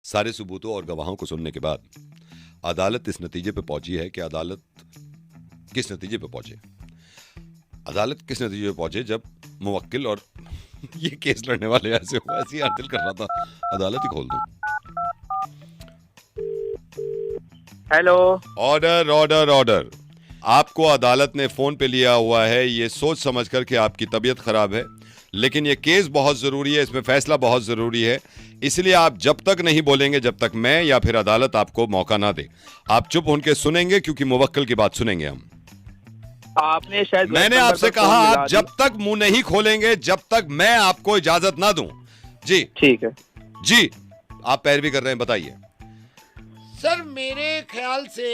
सारे सबूतों और गवाहों को सुनने के बाद अदालत इस नतीजे पे पहुंची है कि अदालत किस नतीजे पे पहुंचे जब मुवक्किल और ये केस लड़ने वाले ऐसे ही दिल कर रहा था अदालत ही खोल दूं। हेलो। Order order order. आपको अदालत ने फोन पे लिया हुआ है ये सोच समझकर कि आपकी तबीयत खराब है, लेकिन ये केस बहुत जरूरी है, इसमें फैसला बहुत जरूरी है, इसलिए आप जब तक नहीं बोलेंगे जब तक मैं या फिर अदालत आपको मौका ना दे। आप चुप होकर सुनेंगे क्योंकि मुवक्किल की बात सुनेंगे हम। आपने शायद मैंने आपसे कहा आप जब तक मुंह नहीं खोलेंगे जब तक मैं आपको इजाजत ना दूं। जी ठीक है जी, आप पैरवी कर रहे हैं, बताइए। सर मेरे ख्याल से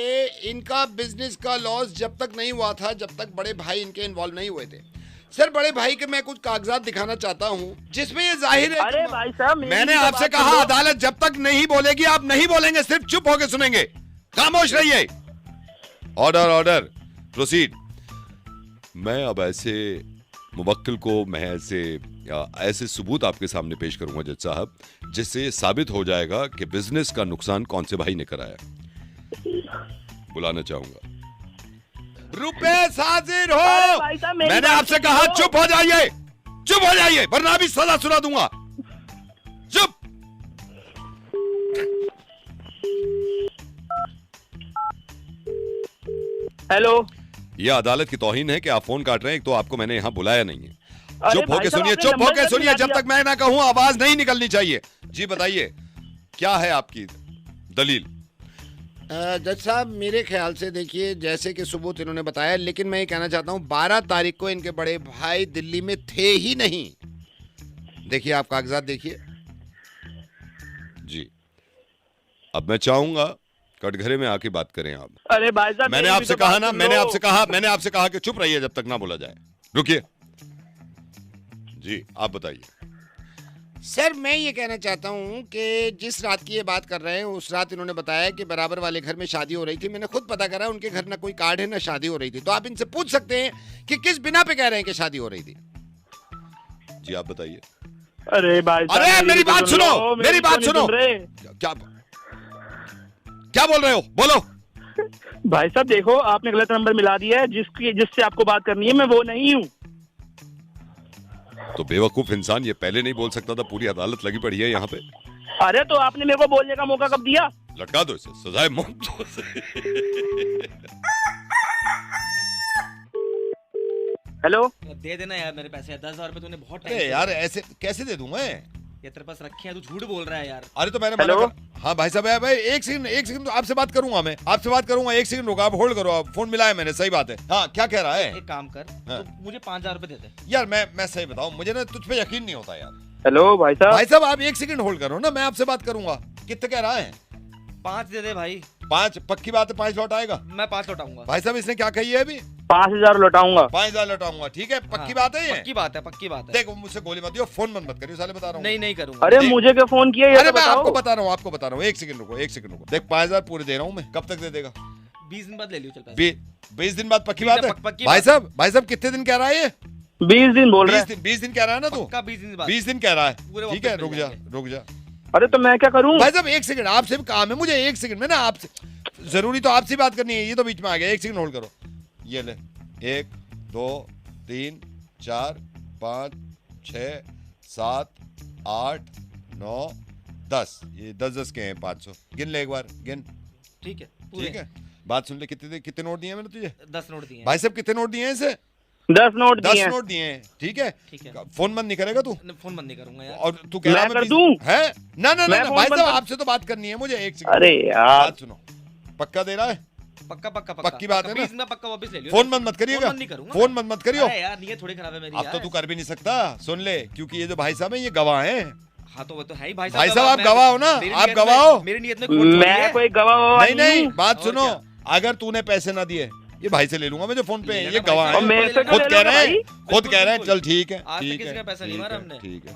इनका बिजनेस का लॉस जब तक नहीं हुआ था जब तक बड़े भाई इनके इन्वॉल्व नहीं हुए थे। सर बड़े भाई के मैं कुछ कागजात दिखाना चाहता हूं जिसमें ये जाहिर है। अरे भाई साहब मैंने आपसे कहा अदालत जब तक नहीं बोलेगी आप नहीं बोलेंगे, सिर्फ चुप होकर सुनेंगे, खामोश रहिए। Order order, proceed. मैं अब ऐसे मुवक्किल को ऐसे सबूत आपके सामने पेश करूंगा जज साहब जिससे साबित हो जाएगा कि बिजनेस का नुकसान कौन से भाई ने कराया। बुलाना चाहूंगा। रुपए हाजिर हो। मैंने आपसे कहा चुप हो जाइए, चुप हो जाइए वरना भी सजा सुना दूंगा। चुप। हेलो। यह अदालत की तौहीन है कि आप फोन काट रहे हैं, एक तो आपको मैंने यहाँ बुलाया नहीं है। अरे चुप होके सुनिए, चुप होके सुनिए, जब तक मैं ना कहूं आवाज नहीं निकलनी चाहिए। जी बताइए क्या है आपकी दलील। जज साहब मेरे ख्याल से देखिए जैसे कि सबूत इन्होंने बताया, लेकिन मैं ये कहना चाहता हूं 12 तारीख को इनके बड़े भाई दिल्ली में थे ही नहीं। देखिए आप कागजात देखिए। जी अब मैं चाहूंगा कटघरे में आके बात करें आप। अरे भाई साहब मैंने आपसे कहा ना, मैंने आपसे कहा कि चुप रहिए जब तक ना बोला जाए। रुकिए जी, आप बताइए। सर मैं ये कहना चाहता हूँ कि जिस रात की ये बात कर रहे हैं उस रात इन्होंने बताया कि बराबर वाले घर में शादी हो रही थी। मैंने खुद पता करा उनके घर ना कोई कार्ड है ना शादी हो रही थी। तो आप इनसे पूछ सकते हैं कि किस बिना पे कह रहे हैं कि शादी हो रही थी। जी आप बताइए। अरे भाई अरे मेरी बात सुनो, मेरी बात सुनो। क्या क्या बोल रहे हो, बोलो। भाई साहब देखो आपने गलत नंबर मिला दिया है, जिससे आपको बात करनी है मैं वो नहीं हूँ। तो बेवकूफ इंसान ये पहले नहीं बोल सकता था, पूरी अदालत लगी पड़ी है यहाँ पे। अरे तो आपने मेरे को बोलने का मौका कब दिया। लटका दो इसे, सजाए मौत दो। हेलो। दे देना यार मेरे पैसे, 10,000 रुपए तूने बहुत अरे यार ऐसे कैसे दे दूं मैं, ये तेरे पास रखे हैं, तू झूठ बोल रहा है यार। अरे तो मैंने मना कर। हाँ भाई साहब, भाई एक सेकंड आपसे बात करूंगा, मैं आपसे बात करूंगा, एक सेकंड रुको, आप होल्ड करो, आप फोन मिलाया मैंने, सही बात है। हाँ क्या कह रहा है। एक काम कर, हाँ। तो मुझे 5,000 रुपए दे दे। यार मैं सही बताऊं, मुझे ना तुझ पे यकीन नहीं होता यार। हेलो भाई साहब। भाई साहब आप एक सेकंड होल्ड करो ना, मैं आपसे बात करूंगा। कितने कह रहा है। 5 दे दे भाई। 5 पक्की बात है, 5 लौट आएगा। मैं 5 लौटाऊंगा। भाई साहब इसने क्या कही है अभी। 5,000 लौटाऊंगा। 5,000 लौटाऊंगा, ठीक है, पक्की हाँ, बात है ये। पक्की बात है, पक्की बात है। देखो मुझसे गोली मत दियो, फोन मत करियो, साले बता रहा हूँ। नहीं करूंगा। अरे मुझे क्या फोन किया ये अरे तो मैं बताओ। आपको बता रहा हूँ, एक सेकंड रुको। देख 5,000 पूरे दे रहा हूँ मैं, कब तक दे देगा। 20 दिन बाद ले लियो चल पैसे। 20 दिन बाद पक्की बात है। पक्की भाई साहब कितने दिन कह रहा है ये। 20 दिन बोल रहा है। 20 दिन कह रहा है ना तू। पक्का 20 दिन बाद। 20 दिन कह रहा है, पूरे ठीक है, वापस मिल रुक जा। अरे तो मैं क्या करूं। भाई साहब एक सेकंड, आपसे भी काम है मुझे, एक सेकंड में ना आपसे जरूरी तो आपसे बात करनी है, ये तो बीच में आ गया, एक सेकंड होल्ड करो। ये ले 1 2 3 4 5 6 7 8 9 10, ये 10 के हैं 500, गिन ले एक बार, गिन। ठीक है ठीक है, बात सुन ले, कितने नोट दिए मैंने तुझे। 10 नोट दिए। भाई साहब कितने नोट दिए हैं इसे। 10 नोट दिए 10 हैं। नोट दिए हैं, ठीक है। ठीक है। फोन बंद नहीं करेगा तू। फोन बंद नहीं करूंगा यार। और तू कह रहा मैं कर दूं? है ना भाई साहब कर... आपसे तो बात करनी है मुझे, एक सेकंड। अरे यार बात सुनो, पक्का दे रहा है। पक्का पक्की बात है ना? 20 दिन में पक्का वापस ले लियो। फोन बंद मत करिएगा, फोन मत करियो। अरे यार नीयत थोड़ी खराब है मेरी अब यार। तो तू कर भी नहीं सकता, सुन ले, क्योंकि ये जो भाई साहब है ये गवाह हैं। हाँ तो वो तो है ही भाई साहब आप गवाह हो ना, आप गवाह हो। मेरी नीयत में खोट थोड़ी मैं है। कोई गवाह नहीं बात और सुनो, क्या? अगर तूने पैसे ना दिए ये भाई से ले लूंगा मैं, जो फोन पे ले है, लेना ये भाई गवाह साहब। है, मेरे से खुद ले कह लेना रहे हैं, भाई। खुद कह रहे हैं। बिल्कुल, चल ठीक है, आज तक ठीक किसी है, का पैसा नहीं मारा हमने। ठीक है।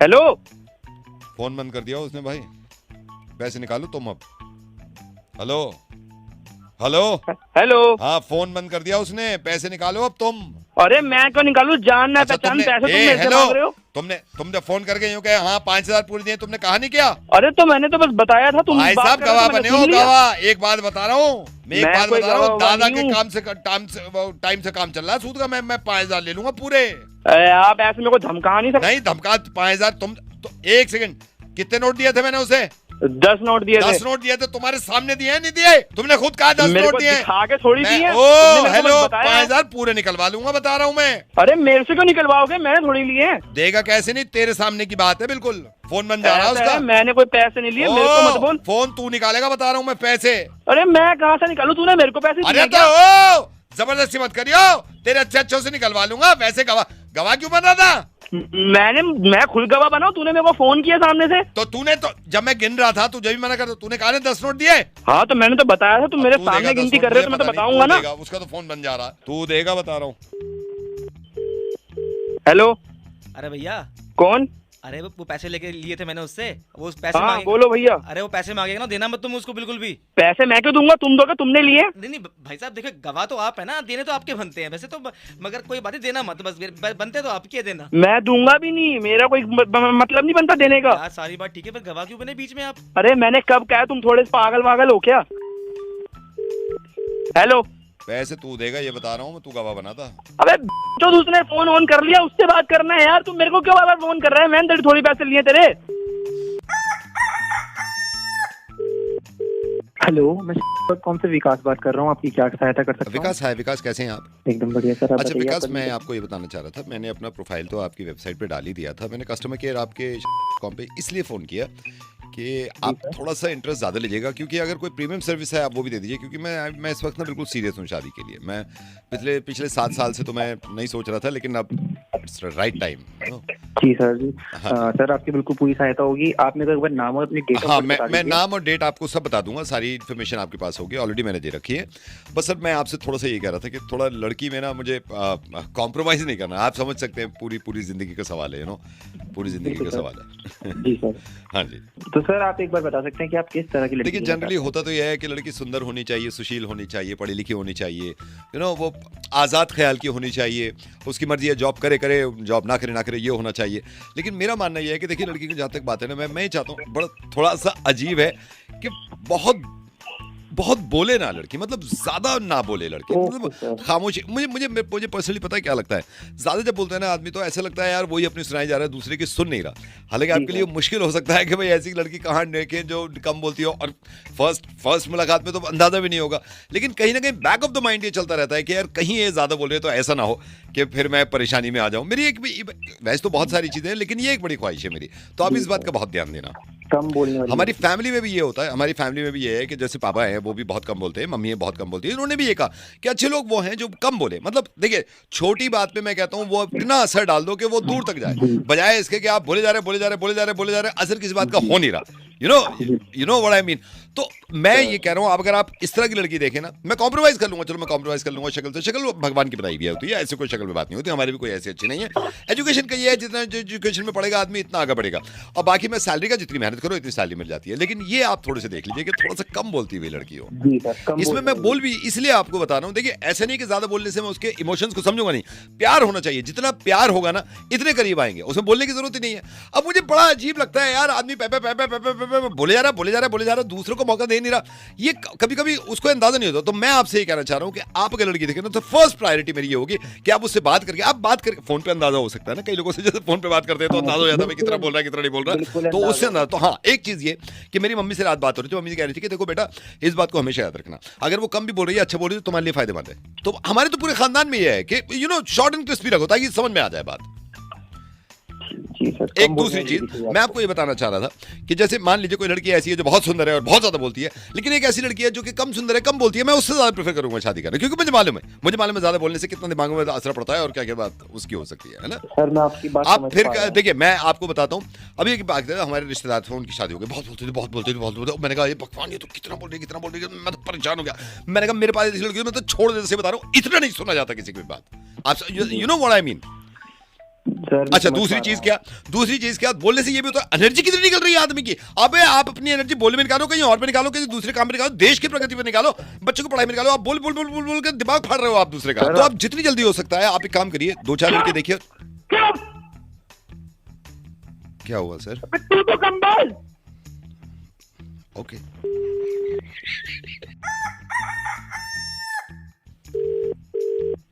हेलो। फोन बंद कर दिया उसने भाई, पैसे निकालो तुम अब। हेलो। हेलो। हाँ फोन बंद कर दिया उसने, पैसे निकालो अब तुम। अरे मैं क्यों निकालूं, जानना अच्छा, पहचान, तुमने पैसे तुम ए, मेरे से हेलो, मांग रहे हो। तुमने फोन करके यूं कहा हाँ 5,000 पूरे दिए, तुमने कहा नहीं क्या? अरे तो मैंने तो बस बताया था, तुम भाई बात साहब कर रहे गवाह थे, मैंने बने हो, सुन लिया। गवाह। एक बात बता रहा हूँ मैं, एक मैं बात कोई बता रहा हूँ, गवाह दादा नहीं के हूँ। टाइम से काम चल रहा है सूद का। मैं 5,000 ले लूंगा पूरे। अरे आप ऐसे मेरे को धमका नहीं सकते। नहीं धमका, 5,000 तुम तो, एक सेकंड, कितने नोट दिए थे मैंने उसे? 10 नोट दिए थे। 10 नोट दिए थे। तुम्हारे सामने दिए नहीं दिए? तुमने खुद कहा 10 मेरे नोट को दिए। दिखा के थोड़ी दिए। ओ तुमने मेरे को हेलो, बस बताया है। 5,000 पूरे निकलवा लूंगा, बता रहा हूँ मैं। अरे मेरे से क्यों निकलवाओगे, मैंने थोड़ी लिए हैं। देगा कैसे नहीं, तेरे सामने की बात है बिल्कुल। फोन बन जा रहा है ऐसा उसका। है, मैंने कोई पैसे नहीं लिए, मेरे को मत बोल। फोन तू निकालेगा, बता रहा हूँ मैं, पैसे। अरे मैं कहाँ से निकालूं, तूने मेरे को पैसे दिए अरे हैं तो क्या? जबरदस्ती मत करियो, तेरे अच्छे से निकलवा लूंगा। वैसे गवाह क्यों बना था? मैं खुद गवाह बना हूं, तूने मेरे को फोन किया सामने से। तो तूने तो जब मैं गिन रहा था तुझे भी मना कर, तूने कहा ना 10 नोट दिए। हाँ तो मैंने तो बताया था, तुम मेरे तू देगा सामने 10 गिनती नोट, कर रहे हो तो मुझे मैं तो पता नहीं, बताऊंगा तू ना। देगा, उसका तो फोन बन जा रहा है, तू देगा, बता रहा हूँ। हेलो, अरे भैया, कौन? अरे वो पैसे लेके लिए थे मैंने उससे, वो उस पैसे हाँ मांगे। बोलो भैया। अरे वो पैसे मांगेगा ना, देना मत तुम उसको बिल्कुल भी। पैसे मैं क्यों दूंगा, तुम दोगे, तुमने लिए। नहीं नहीं भाई साहब देखो, गवाह तो आप है ना, देने तो आपके बनते हैं वैसे तो, मगर कोई बात नहीं, देना मत बस, बनते तो आपके हैं देना। मैं दूंगा भी नहीं, मेरा कोई मतलब नहीं बनता देने का। यार सारी बात ठीक है, पर गवाह क्यों बने बीच में आप? अरे मैंने कब कहा, तुम थोड़े से पागल वागल हो क्या? हेलो, पैसे तू देगा ये बता रहा हूँ मैं, तू गवाह बना था। अबे जो उसने फोन ऑन कर लिया, उससे बात करना है यार, तुम मेरे को क्यों बार फोन कर रहा है? मैंने तेरे थोड़ी पैसे लिए तेरे। हेलो, मैं कौन से विकास बात कर रहा हूँ, आपकी क्या सहायता कर सकता हूँ? विकास है, विकास कैसे हैं आप? एकदम बढ़िया सर, आप अच्छा बताइए, विकास, आप मैं आपको ये बताना चाह रहा था, मैंने अपना प्रोफाइल तो आपकी वेबसाइट पे डाल ही दिया था। मैंने कस्टमर केयर आपके कॉम पे इसलिए फ़ोन किया कि आप थोड़ा सा इंटरेस्ट ज़्यादा लीजिएगा, क्योंकि अगर कोई प्रीमियम सर्विस है आप वो भी दे दीजिए, क्योंकि मैं इस वक्त ना बिल्कुल सीरियस हूँ शादी के लिए। मैं पिछले 7 साल से तो मैं नहीं सोच रहा था, लेकिन अब इट्स राइट टाइम। जी सर जी। हाँ। सर आपकी बिल्कुल पूरी सहायता होगी। आप मेरे को एक बार नाम और अपनी डेट ऑफ हाँ, बर्थ बता मैं दीजिए। नाम और डेट आपको सब बता दूंगा, सारी इन्फॉर्मेशन आपके पास होगी, ऑलरेडी मैंने दे रखी है। बस सर मैं आपसे थोड़ा सा ये कह रहा था कि थोड़ा लड़की में ना मुझे कॉम्प्रोमाइज़ नहीं करना। आप समझ सकते हैं, पूरी ज़िंदगी का सवाल है, यू नो, पूरी ज़िंदगी का बिल्कुल सवाल है। जी सर। हाँ जी। तो सर आप एक बार बता सकते हैं कि आप किस तरह की लड़की देखिए, लेना जनरली होता तो यह है कि लड़की सुंदर होनी चाहिए, सुशील होनी चाहिए, पढ़ी लिखी होनी चाहिए, यू नो, वो आज़ाद ख्याल की होनी चाहिए, उसकी मर्जी है, जॉब करे करे, जॉब ना करे, ये होना चाहिए। लेकिन मेरा मानना यह है कि देखिए, लड़की की जहाँ तक बात है ना, मैं चाहता हूँ, बड़ा थोड़ा सा अजीब है कि बहुत बोले ना लड़की, मतलब ज्यादा ना बोले लड़की, मतलब खामोशी। मुझे पर्सनली पता है क्या लगता है, ज्यादा जब बोलते हैं ना आदमी, तो ऐसा लगता है यार वही अपनी सुनाई जा रहा है, दूसरे की सुन नहीं रहा। हालांकि आपके लिए मुश्किल हो सकता है कि भाई ऐसी लड़की कहाँ देखे जो कम बोलती हो, और फर्स्ट मुलाकात में तो अंदाजा भी नहीं होगा, लेकिन कहीं ना कहीं बैक ऑफ द माइंड ये चलता रहता है कि यार कहीं ये ज्यादा बोल रहे तो ऐसा ना हो कि फिर मैं परेशानी में आ जाऊं। मेरी वैसे तो बहुत सारी चीजें हैं, लेकिन ये एक बड़ी ख्वाहिश है मेरी, तो आप इस बात का बहुत ध्यान देना। कम बोलने वाली। हमारी फैमिली में भी ये होता है, हमारी फैमिली में भी ये है कि जैसे पापा हैं वो भी बहुत कम बोलते हैं, मम्मी है बहुत कम बोलती है, इन्होंने भी ये कहा कि अच्छे लोग वो हैं जो कम बोले। मतलब देखिए, छोटी बात पे मैं कहता हूँ वो इतना असर डाल दो कि वो दूर तक जाए, बजाय इसके कि आप बोले जा रहे, असर किसी बात का हो नहीं रहा। You know what I mean. तो मैं ये कह रहा हूँ, अब अगर आप इस तरह की लड़की देखें ना, मैं कॉम्प्रोमाइज कर लूंगा, चलो मैं कॉम्प्रोमाइज कर लूंगा शक्ल से। शक्ल भगवान की बनाई भी होती है, ऐसे कोई शक्ल में बात नहीं होती, हमारी भी कोई ऐसी अच्छी नहीं है। एजुकेशन का ये है, जितना एजुकेशन में पढ़ेगा आदमी इतना आगे बढ़ेगा, और बाकी मैं सैलरी का जितनी मेहनत करो इतनी सैलरी मिल जाती है। लेकिन ये आप थोड़े से देख लीजिए कि थोड़ा सा कम बोलती हुई लड़की हो। जी सर, कम इसमें बोलने मैं बोल भी इसलिए आपको बता रहा हूं, देखिए ऐसा नहीं कि ज्यादा बोलने से मैं उसके इमोशंस को समझूंगा नहीं। प्यार होना चाहिए, जितना प्यार होगा ना इतने करीब आएंगे, उसमें बोलने की जरूरत ही नहीं है। अब मुझे बड़ा अजीब लगता है यार, आदमी बोले जा रहा, दूसरों को मौका दे नहीं रहा। ये कभी कभी उसको अंदाजा नहीं होता। तो मैं आपसे ये कहना चाह रहा हूं कि आप अगर लड़की देखें ना, तो फर्स्ट प्रायोरिटी मेरी ये होगी कि आप उससे बात करके फोन पे अंदाजा हो सकता है ना, कई लोगों से जैसे फोन पे बात करते हैं तो अंदाजा हो जाता है कितना बोल रहा है कितना नहीं बोल रहा, तो उससे अंदाजा। तो हाँ, एक चीज ये कि मेरी मम्मी से रात बात हो रही थी, मम्मी कह रही थी कि देखो बेटा, इस बात को हमेशा याद रखना, अगर वो कम भी बोल रही है, अच्छा बोल रही है, तो तुम्हारे लिए फायदेमंद है। तो हमारे तो पूरे खानदान में ये है कि you know, short and crispy रखो ताकि समझ में आ जाए बात। जी सर, एक दूसरी चीज मैं आपको ये बताना चाह रहा था कि जैसे मान लीजिए कोई लड़की ऐसी है जो बहुत सुंदर है और बहुत ज्यादा बोलती है, लेकिन एक ऐसी लड़की है जो कि कम सुंदर है, कम बोलती है, मैं उससे ज्यादा प्रेफर करूंगा शादी करना, क्योंकि मुझे मालूम है ज्यादा बोलने से कितना दिमाग में असर पड़ता है और क्या क्या बात उसकी हो सकती है ना। सर मैं आपकी बात आप समझ फिर पा रहा हूं। देखिए, मैं आपको बताता हूँ, अभी एक बात है, हमारे रिश्तेदार थे, उनकी शादी हो गई, बहुत बोलते थे। मैंने कहा ये भगवान, ये तो कितना बोल रही है, मैं तो परेशान हो गया। मैंने कहा मेरे पास ऐसी लड़की, मैं तो छोड़ देने से बता रहा हूँ, इतना नहीं सुना जाता किसी की बात। आप you know what I mean. Sir अच्छा समझ दूसरी पा चीज रहा क्या, दूसरी चीज क्या, बोलने से ये भी होता है एनर्जी कितनी निकल रही है आदमी की। अबे आप अपनी एनर्जी बोलने में निकालो, कहीं और पे निकालो, किसी दूसरे काम में निकालो, देश की प्रगति पे निकालो, बच्चों को पढ़ाई में निकालो। आप बोल बोल बोल बोल बोल के दिमाग फाड़ रहे हो आप दूसरे का। सर, तो आप जितनी जल्दी हो सकता है आप एक काम करिए, 2-4 मिनट के देखिए। क्या हुआ सर? तू तो कम बोल। ओके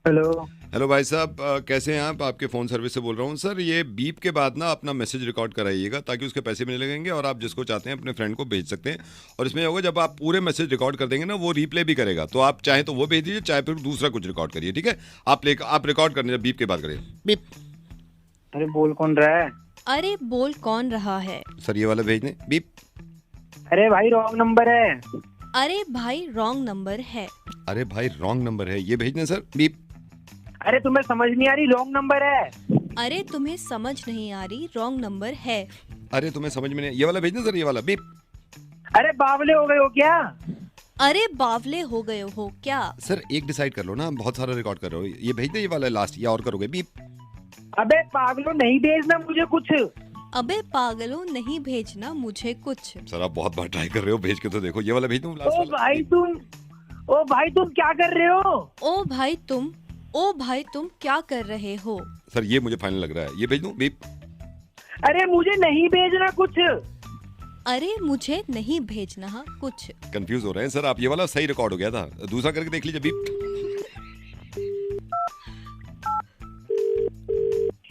हेलो हेलो भाई साहब, कैसे हैं आप? आपके फ़ोन सर्विस से बोल रहा हूँ सर। ये बीप के बाद ना अपना मैसेज रिकॉर्ड कराइएगा ताकि उसके पैसे मिलने लगेंगे और आप जिसको चाहते हैं अपने फ्रेंड को भेज सकते हैं। और इसमें होगा जब आप पूरे मैसेज रिकॉर्ड कर देंगे ना वो रीप्ले भी करेगा, तो आप चाहे तो वो भेज दीजिए, चाहे फिर दूसरा कुछ रिकॉर्ड करिए, ठीक है? आप रिकॉर्ड करने बीप के बाद करिए। बीप। अरे बोल कौन रहा है? अरे बोल कौन रहा है? सर ये वाला भेज दें। बीप। अरे भाई रॉन्ग नंबर है। अरे भाई रॉन्ग नंबर है। अरे भाई रॉन्ग नंबर है, ये भेज दें सर। बीप। अरे तुम्हें समझ नहीं आ रही, रॉन्ग नंबर है। अरे तुम्हें समझ नहीं आ रही, रॉन्ग नंबर है। अरे तुम्हें समझ में नहीं, ये वाला भेज दें सर, ये वाला। बीप। अरे बावले हो गए हो क्या? अरे बावले हो गए हो क्या? सर एक डिसाइड कर लो ना, बहुत सारा रिकॉर्ड कर रहे हो, ये भेज दें ये वाला लास्ट, या और करोगे? बीप। अबे पागलों नहीं भेजना मुझे कुछ। अबे पागलों नहीं भेजना मुझे कुछ। सर आप बहुत बार ट्राई कर रहे हो, भेज के तो देखो, ये वाला भेज दूं लास्ट ओ वाला। भाई तुम क्या कर रहे हो? ओ भाई तुम क्या कर रहे हो? सर ये मुझे फाइनल लग रहा है, ये भेज दूं? बीप। अरे मुझे नहीं भेजना कुछ। अरे मुझे नहीं भेजना कुछ। कंफ्यूज हो रहे हैं सर आप, ये वाला सही रिकॉर्ड हो गया था, दूसरा करके देख लीजिए। बीप।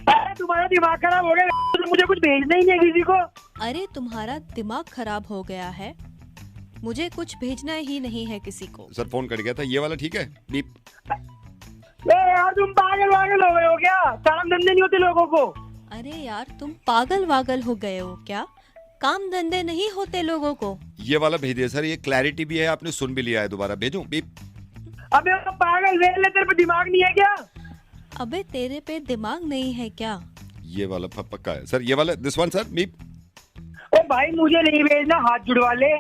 अरे तुम्हारा दिमाग खराब हो गया, तो मुझे कुछ भेजना ही नहीं है किसी को। अरे तुम्हारा दिमाग खराब हो गया है, मुझे कुछ भेजना ही नहीं है किसी को। सर फोन कट गया था, ये वाला ठीक है? बीप। यार तुम पागल वागल हो गए हो क्या? काम धंधे नहीं होते लोगों को। अरे यार तुम पागल वागल हो गए हो क्या? काम धंधे नहीं होते लोगों को। ये वाला भेज दिया सर, ये क्लैरिटी भी है, आपने सुन भी लिया है। दोबारा भेजूं? बीप। अबे वो पागल वेल तेरे पे दिमाग नहीं है क्या? अबे तेरे पे दिमाग नहीं है क्या? ये वाला पक्का है सर, ये वाला दिस वन सर। बीप। ओ भाई मुझे नहीं भेजना, हाथ जुड़वा ले।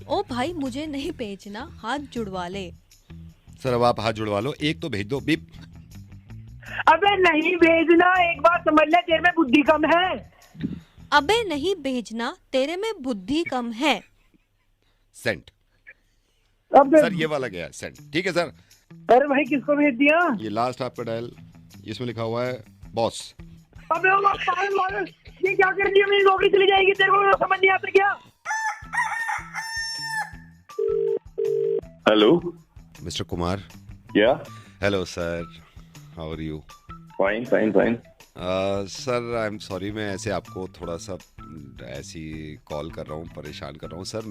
ओ भाई मुझे नहीं भेजना, हाथ जुड़वा ले। सर अब आप हाथ जुड़वा लो, एक तो भेज दो। बीप। अबे नहीं भेजना, एक बात समझ ले, तेरे में बुद्धि कम है। अबे नहीं भेजना, तेरे में बुद्धि कम है। सेंट। अबे सर ये वाला गया सेंट, ठीक है सर। अरे भाई किसको भेज दिया? ये लास्ट आपका डायल, इसमें लिखा हुआ है बॉस। अबे वो पागल वागल, ये क्या कर दिया? मेरी नौकरी चली जाएगी, तेरे को समझ नहीं आता क्या? Hello. Mister Kumar. Yeah. Hello sir, how are you? Fine. Sir I am sorry, मैं ऐसे आपको थोड़ा सा ऐसी कॉल कर रहा हूँ, परेशान कर रहा हूँ सर।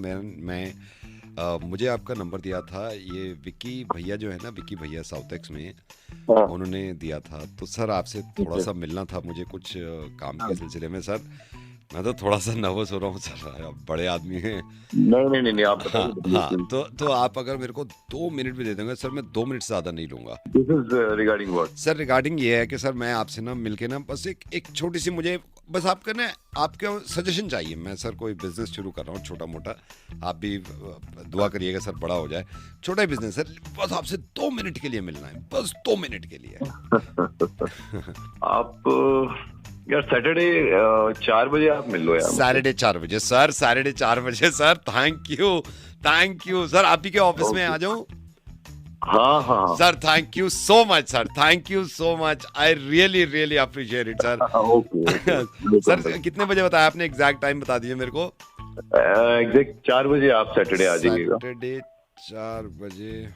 मुझे आपका नंबर दिया था ये विक्की भैया जो है ना, विक्की भैया साउथ एक्स में, हाँ। उन्होंने दिया था। तो सर आपसे थोड़ा सा मिलना था मुझे कुछ काम के सिलसिले में सर। मैं तो थोड़ा सा नर्वस हो रहा हूँ सर, आप बड़े आदमी हैं। नहीं आप हाँ बताइए। हाँ, तो आप अगर मेरे को 2 मिनट भी दे देंगे सर, मैं 2 मिनट से ज़्यादा नहीं लूँगा। This is regarding what? Sir regarding ये है कि सर मैं आपसे ना मिलके ना बस एक छोटी सी, मुझे बस आपका ना आपका सजेशन चाहिए। मैं सर कोई बिजनेस शुरू कर रहा हूँ छोटा मोटा, आप भी दुआ करिएगा सर बड़ा हो जाए। छोटा ही बिजनेस सर, बस आपसे 2 मिनट के लिए मिलना है, बस 2 मिनट के लिए। आप यार सैटरडे 4 बजे आप मिल लो यार। सैटरडे 4 बजे सर, सैटरडे 4 बजे सर। Thank you sir. आप ही के ऑफिस में आ जाऊँ? हाँ। Sir thank you so much sir, thank you so much, I really appreciate it sir. Okay sir कितने बजे बताया आपने? एग्जैक्ट टाइम बता दीजिए मेरे को। एग्जैक्ट 4 बजे आप सैटरडे आ जाइएगा। सैटरडे 4 बजे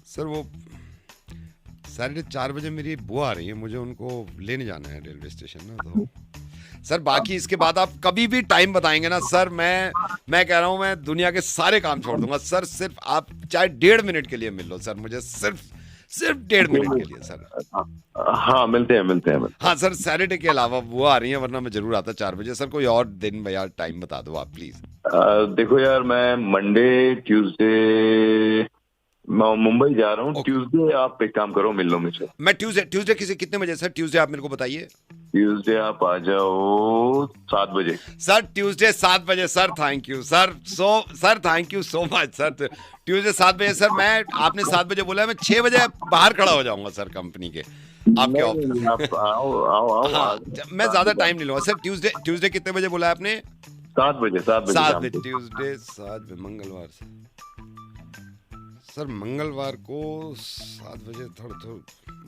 सर। वो सैटरडे 4 बजे मेरी बुआ आ रही है, मुझे उनको लेने जाना है रेलवे स्टेशन ना। तो सर बाकी इसके बाद आप कभी भी टाइम बताएंगे ना सर, मैं कह रहा हूँ मैं दुनिया के सारे काम छोड़ दूंगा सर। सिर्फ आप चाहे 1.5 मिनट के लिए मिल लो सर मुझे, सिर्फ 1.5 मिनट के लिए सर। हाँ मिलते हैं। हाँ सर, सैटरडे के अलावा वो आ रही है, वरना मैं जरूर आता 4 बजे सर। कोई और दिन या टाइम बता दो आप प्लीज। देखो यार, मैं मंडे ट्यूसडे मुंबई जा रहा हूँ। ट्यूसडे आप एक काम करो, मिल लो मुझे। मैं ट्यूसडे कितने बजे सर? ट्यूसडे आप मेरे को बताइए। ट्यूसडे आप आ जाओ 7 बजे। सर ट्यूसडे 7 बजे sir. Thank you sir, sir thank you so much sir. Tuesday 7 बजे सर। मैं आपने 7 बजे बोला, मैं 6 बजे बाहर खड़ा हो जाऊंगा सर कंपनी के। आपके नहीं, ऑफिस। नहीं, आप आओ आओ आओ हाँ, मैं ज्यादा टाइम नहीं लूंगा सर। ट्यूसडे कितने बजे बोला आपने? 7 बजे 7 बजे 7 शाम बजे को। ट्यूसडे 7 बजे मंगलवार से सर मंगलवार को 7 बजे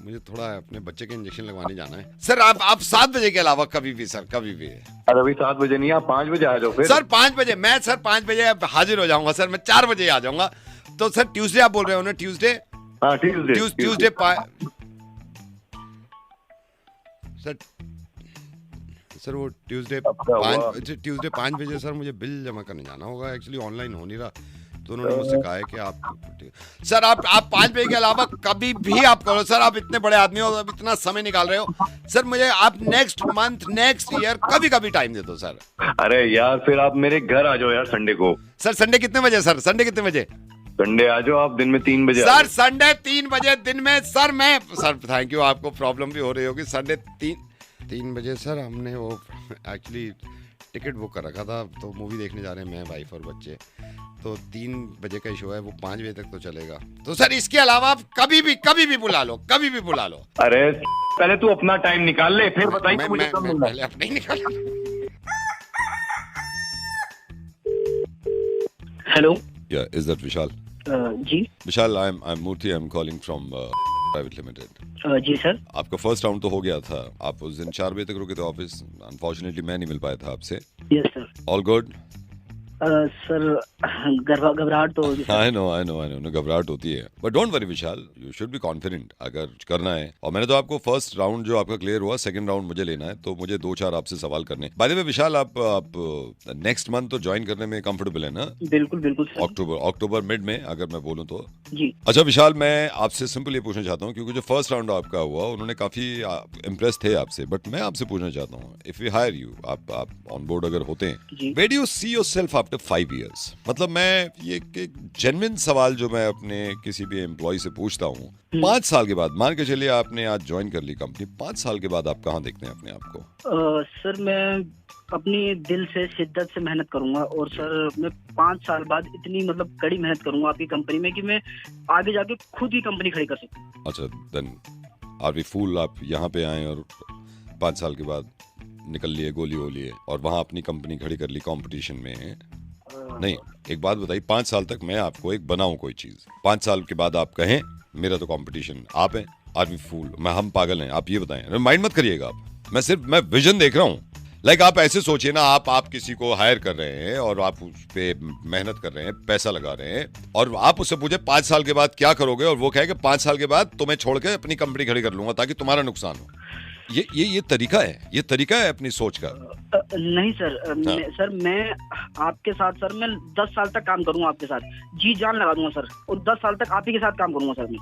मुझे थोड़ा अपने बच्चे के इंजेक्शन लगवाने जाना है सर। आप 7 बजे के अलावा कभी भी सर, कभी भी। अरे अभी 7 बजे नहीं, आप 5 बजे आ जाओ फिर। सर 5 बजे मैं सर 5 बजे हाजिर हो जाऊंगा सर। मैं 4 बजे आ जाऊंगा। तो सर ट्यूसडे आप बोल रहे हो ना? ट्यूसडे हाँ ट्यूसडे सर वो ट्यूसडे आपका हुआ। 5 बजे सर मुझे बिल जमा करने जाना होगा। एक्चुअली ऑनलाइन हो नहीं रहा, तो उन्होंने मुझसे कहा है कि आप सर आप 5 बजे के अलावा कभी भी आप करो सर। आप इतने बड़े आदमी हो, अब इतना समय निकाल रहे हो सर। मुझे आप नेक्स्ट मंथ, नेक्स्ट ईयर कभी टाइम दे दो सर। अरे यार फिर आप मेरे घर आ जाओ यार संडे को। सर संडे कितने बजे सर? संडे कितने बजे? संडे आ जाओ आप दिन में 3 बजे। सर संडे 3 बजे दिन में सर। मैं सर थैंक यू, आपको प्रॉब्लम भी हो रही होगी। संडे 3 बजे सर हमने वो एक्चुअली टिकट बुक कर रखा था, तो मूवी देखने जा रहे हैं मैं, वाइफ और बच्चे। तो 3 बजे का शो है, वो 5 बजे तक तो चलेगा। तो सर इसके अलावा आप कभी भी बुला लो, कभी भी बुला लो। अरे पहले तू अपना टाइम निकाल ले, फिर बताइए मुझे कब मिलना है। पहले अपने ही निकाल। Hello. Yeah, is that Vishal? जी। Vishal, I'm Murthy. I'm calling from Private Limited. जी सर। आपका फर्स्ट राउंड तो हो गया था। आप उस दिन 4 बजे तक रुके थे ऑफिस। अनफॉर्चुनेटली मैं नहीं मिल पाया था आपसे। Yes sir. All good? Sir घबराहट तो होगी। आई नो घबराहट होती है, but don't worry Vishal, you should be confident अगर करना है। और मैंने तो आपको फर्स्ट राउंड जो आपका क्लियर हुआ, सेकंड राउंड मुझे लेना है, तो मुझे 2-4 आपसे सवाल करने। बाय द वे विशाल, आप नेक्स्ट मंथ तो ज्वाइन करने में कंफर्टेबल है ना? बिल्कुल बिल्कुल सर। अक्टूबर मिड में अगर मैं बोलूँ तो। जी। अच्छा विशाल, मैं आपसे सिंपल ये पूछना चाहता हूँ, क्योंकि जो फर्स्ट राउंड आपका हुआ उन्होंने काफी इम्प्रेस थे आपसे, बट मैं आपसे पूछना चाहता हूँ, इफ वी हायर यू, आप ऑन बोर्ड अगर होते हैं, where do you see yourself after 5 years? मतलब मैं ये जेन्युइन सवाल जो मैं अपने किसी भी एम्प्लॉय से पूछता हूँ, 5 साल के बाद, मान के चलिए आपने आज ज्वाइन कर ली कंपनी, 5 साल के बाद आप कहाँ देखते हैं अपने आप को? सर मैं अपनी दिल से शिद्दत से मेहनत करूंगा, और सर मैं 5 साल बाद इतनी मतलब कड़ी मेहनत करूंगा आपकी कंपनी में कि मैं आगे जाके खुद ही कंपनी खड़ी कर सकूं। अच्छा, देन आर वी फूल? आप यहाँ पे आए और 5 साल के बाद निकल लिए गोली वोली और वहाँ अपनी कंपनी खड़ी कर ली कंपटीशन में? नहीं, एक बात बताइए, 5 साल तक मैं आपको एक बनाऊं कोई चीज, 5 साल के बाद आप कहें मेरा तो कंपटीशन आप हैं, आर वी फूल? हम पागल हैं? आप ये बताएं, माइंड मत करिएगा आप। मैं विजन देख रहा हूँ। लाइक आप ऐसे सोचिए ना, आप किसी को हायर कर रहे हैं और आप उस पे मेहनत कर रहे हैं, पैसा लगा रहे हैं, और आप उससे पूछे 5 साल के बाद क्या करोगे, और वो कहे कि 5 साल के बाद तुम्हें छोड़ के अपनी कंपनी खड़ी कर लूंगा ताकि तुम्हारा नुकसान हो। ये तरीका है, ये तरीका है अपनी सोच का? नहीं सर। सर मैं आपके साथ, सर मैं 10 साल तक काम करूंगा आपके साथ, जी जान लगा दूंगा सर, और 10 साल तक आप ही के साथ काम करूंगा सर मैं।